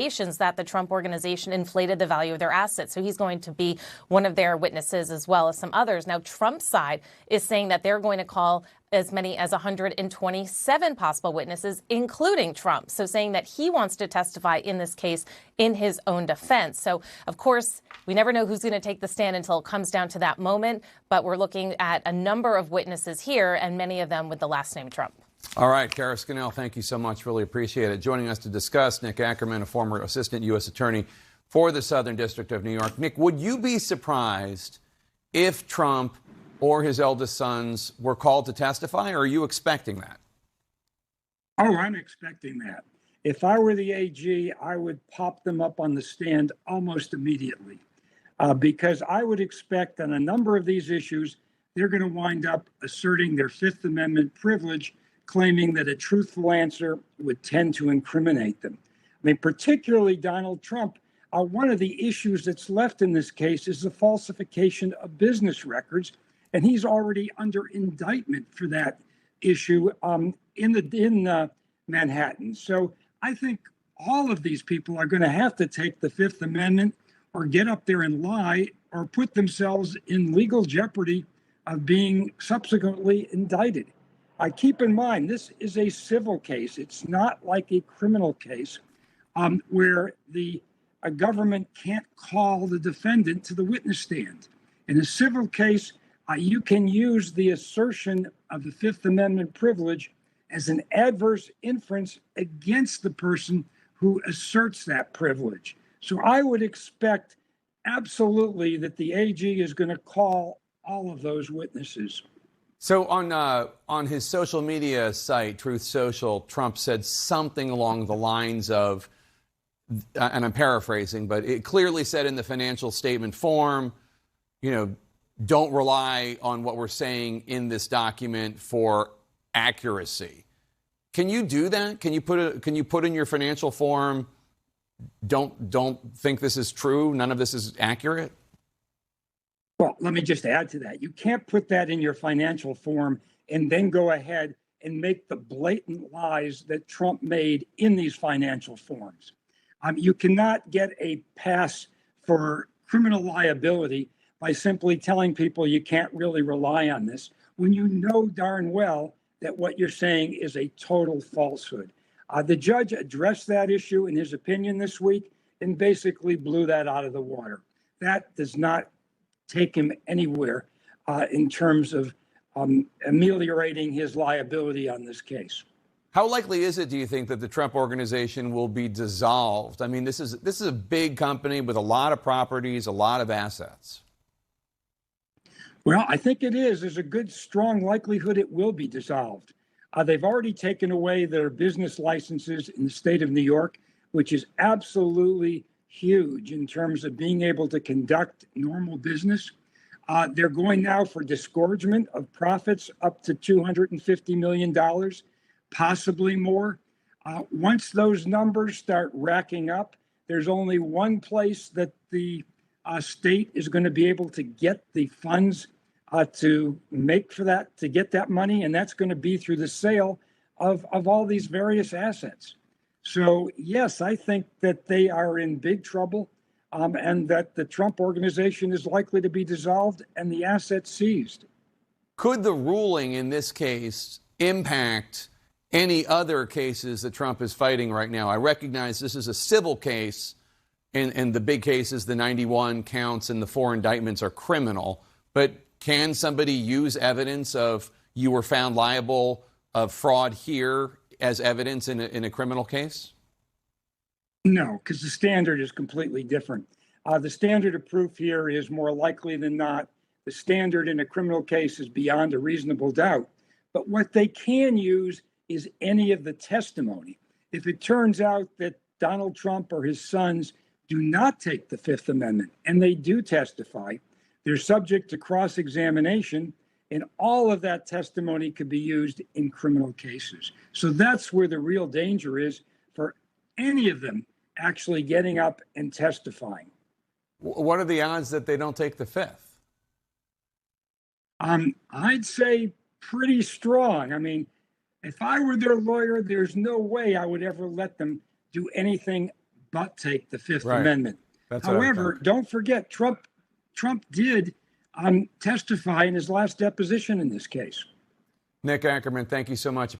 that the Trump organization inflated the value of their assets. So he's going to be one of their witnesses as well as some others. Now, Trump's side is saying that they're going to call as many as 127 possible witnesses, including Trump. So saying that he wants to testify in this case in his own defense. So, of course, we never know who's going to take the stand until it comes down to that moment. But we're looking at a number of witnesses here, and many of them with the last name Trump. All right, Kara Scannell, thank you so much. Really appreciate it. Joining us to discuss, Nick Akerman, a former assistant U.S. attorney for the Southern District of New York. Nick, would you be surprised if Trump or his eldest sons were called to testify, or are you expecting that? Oh, I'm expecting that. If I were the AG, I would pop them up on the stand almost immediately, because I would expect on a number of these issues, they're going to wind up asserting their Fifth Amendment privilege, claiming that a truthful answer would tend to incriminate them. I mean, particularly Donald Trump, one of the issues that's left in this case is the falsification of business records, and he's already under indictment for that issue in Manhattan. So I think all of these people are going to have to take the Fifth Amendment or get up there and lie or put themselves in legal jeopardy of being subsequently indicted. Keep in mind, this is a civil case. It's not like a criminal case where the government can't call the defendant to the witness stand. In a civil case, you can use the assertion of the Fifth Amendment privilege as an adverse inference against the person who asserts that privilege. So I would expect absolutely that the AG is going to call all of those witnesses. So on his social media site, Truth Social, Trump said something along the lines of, and I'm paraphrasing, but it clearly said in the financial statement form, don't rely on what we're saying in this document for accuracy. Can you do that? Can you put in your financial form, don't think this is true, none of this is accurate? Well, let me just add to that. You can't put that in your financial form and then go ahead and make the blatant lies that Trump made in these financial forms. You cannot get a pass for criminal liability by simply telling people you can't really rely on this when you know darn well that what you're saying is a total falsehood. The judge addressed that issue in his opinion this week and basically blew that out of the water. That does not take him anywhere in terms of ameliorating his liability on this case. How likely is it, do you think, that the Trump organization will be dissolved? I mean, this is a big company with a lot of properties, a lot of assets. Well, I think it is. There's a good, strong likelihood it will be dissolved. They've already taken away their business licenses in the state of New York, which is absolutely huge in terms of being able to conduct normal business. They're going now for disgorgement of profits up to $250 million, possibly more. Once those numbers start racking up, there's only one place that the state is going to be able to get the funds to make for that, to get that money, and that's going to be through the sale of all these various assets. So, yes, I think that they are in big trouble and that the Trump organization is likely to be dissolved and the assets seized. Could the ruling in this case impact any other cases that Trump is fighting right now? I recognize this is a civil case, and the big cases, the 91 counts and the 4 indictments are criminal. But can somebody use evidence of you were found liable of fraud here as evidence in a criminal case? No, because the standard is completely different. The standard of proof here is more likely than not. The standard in a criminal case is beyond a reasonable doubt. But what they can use is any of the testimony. If it turns out that Donald Trump or his sons do not take the Fifth Amendment and they do testify, they're subject to cross-examination, and all of that testimony could be used in criminal cases. So that's where the real danger is for any of them actually getting up and testifying. What are the odds that they don't take the Fifth? I'd say pretty strong. I mean, if I were their lawyer, there's no way I would ever let them do anything but take the Fifth Right. Amendment. That's what I However, think. don't forget, Trump did testify in his last deposition in this case. Nick Akerman, thank you so much.